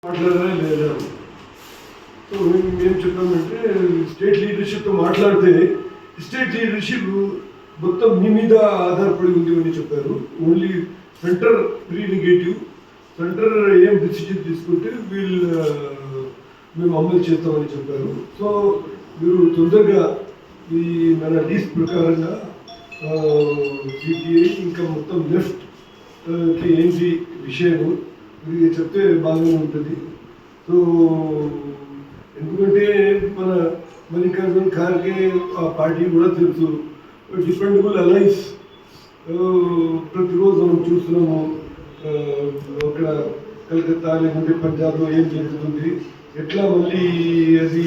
మాట్లాడనే లేదా. సో మేము చెప్పామంటే స్టేట్ లీడర్షిప్తో మాట్లాడితే స్టేట్ లీడర్షిప్ మొత్తం మీ మీద ఆధారపడి ఉంది అని చెప్పారు. ఓన్లీ సెంటర్ ప్రీనిగేటివ్, సెంటర్ ఏం డిసిజన్ తీసుకుంటే మేము అమలు చేస్తామని చెప్పారు. సో మీరు తొందరగా ఈ మన లీస్ట్ ప్రకారంగా సిపిఐ ఇంకా మొత్తం లెఫ్ట్కి ఏంటి విషయం ఇది చెప్తే బాగానే ఉంటుంది. సో ఎందుకంటే మన మల్లికార్జున ఖార్గే ఆ పార్టీ కూడా తెలుసు, డిపెండబుల్ అలైన్స్. ప్రతిరోజు మనం చూస్తున్నాము అక్కడ కలకత్తా లేకుంటే పంజాబ్లో ఏం జరుగుతుంది, ఎట్లా మళ్ళీ అది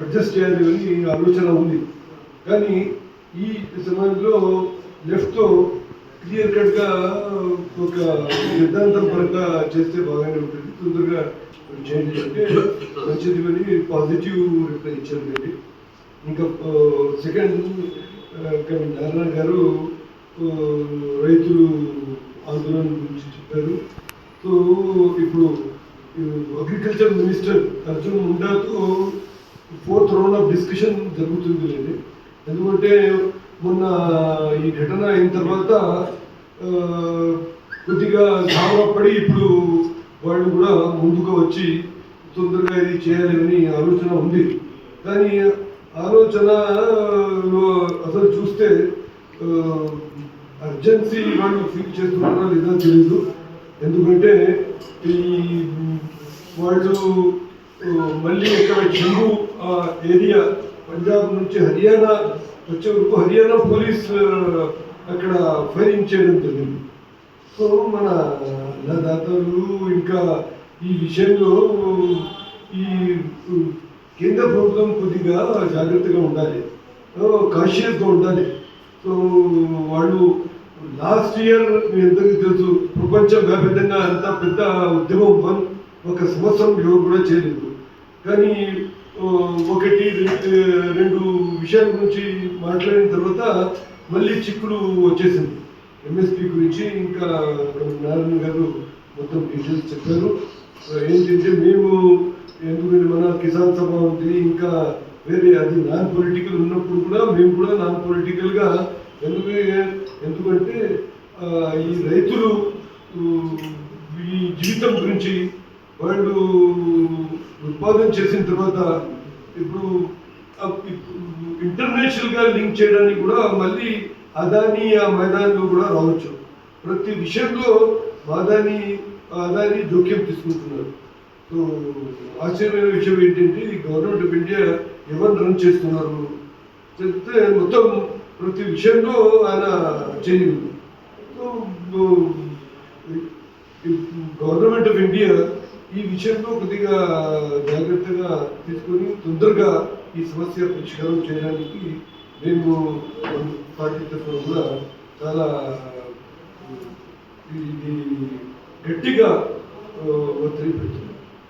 అడ్జస్ట్ చేయాలి అని ఆలోచన ఉంది. కానీ ఈ సమయంలో లెఫ్ట్తో క్లియర్ కట్గా ఒక సిద్ధాంతం పరంగా చేస్తే బాగానే ఉంటుంది. తొందరగా చేయండి అంటే మంచిది అని పాజిటివ్ రిప్లై ఇచ్చారు. కానీ ఇంకా సెకండ్ నారాయణ గారు రైతులు ఆందోళన గురించి చెప్పారు. సో ఇప్పుడు అగ్రికల్చర్ మినిస్టర్ అర్జున్ ముండాతో 4th రౌండ్ ఆఫ్ డిస్కషన్ జరుగుతుంది లేదు. ఎందుకంటే మొన్న ఈ ఘటన అయిన తర్వాత కొద్దిగా సావపడి ఇప్పుడు వాళ్ళు కూడా ముందుకు వచ్చి తొందరగా ఇది చేయాలని ఆలోచన ఉంది. కానీ ఆలోచనలో అసలు చూస్తే అర్జెన్సీ వాళ్ళు ఫీల్ చేస్తున్నారా లేదా తెలీదు. ఎందుకంటే ఈ వాళ్ళు మళ్ళీ ఇక్కడ జమ్మూ ఏరియా పంజాబ్ నుంచి హర్యానా వచ్చే వరకు హర్యానా పోలీస్ అక్కడ ఫైరింగ్ చేయడం జరిగింది. సో మన అన్నదాతలు ఇంకా ఈ విషయంలో ఈ కేంద్ర ప్రభుత్వం కొద్దిగా జాగ్రత్తగా ఉండాలి, కాషియస్గా ఉండాలి. సో వాళ్ళు లాస్ట్ ఇయర్ మీ అందరికీ తెలుసు, ప్రపంచవ్యాప్తంగా అంత పెద్ద ఉద్యమం ఒక సంవత్సరం ఎవరు కూడా చేయలేదు. కానీ ఒకటి రెండు విషయాల గురించి మాట్లాడిన తర్వాత మళ్ళీ చిక్కులు వచ్చేసింది. ఎంఎస్పీ గురించి ఇంకా నారాయణ గారు మొత్తం డీటెయిల్స్ చెప్పారు. ఏంటంటే మేము ఎందుకంటే మన కిసాన్ సభ ఉంది, ఇంకా వేరే అది నాన్ పొలిటికల్ ఉన్నప్పుడు కూడా మేము కూడా నాన్ పొలిటికల్గా ఎందుకంటే ఈ రైతులు ఈ జీవితం గురించి వాళ్ళు ఉత్పాదన చేసిన తర్వాత ఇప్పుడు ఇంటర్నేషనల్గా లింక్ చేయడానికి కూడా మళ్ళీ అదానీ ఆ మైదానంలో కూడా రావచ్చు. ప్రతి విషయంలో అదానీ జోక్యం తీసుకుంటున్నారు. సో ఆశ్చర్యమైన విషయం ఏంటంటే గవర్నమెంట్ ఆఫ్ ఇండియా ఎవరు రన్ చేస్తున్నారు చెప్తే మొత్తం ప్రతి విషయంలో ఆయన చేయదు. సో గవర్నమెంట్ ఆఫ్ ఇండియా ఈ విషయంలో కొద్దిగా జాగ్రత్తగా తీసుకొని తొందరగా ఈ సమస్య పరిష్కారం చేయడానికి మేము పార్టీ తరఫున కూడా చాలా ఇది గట్టిగా ఒత్తిడి పెడుతున్నాం.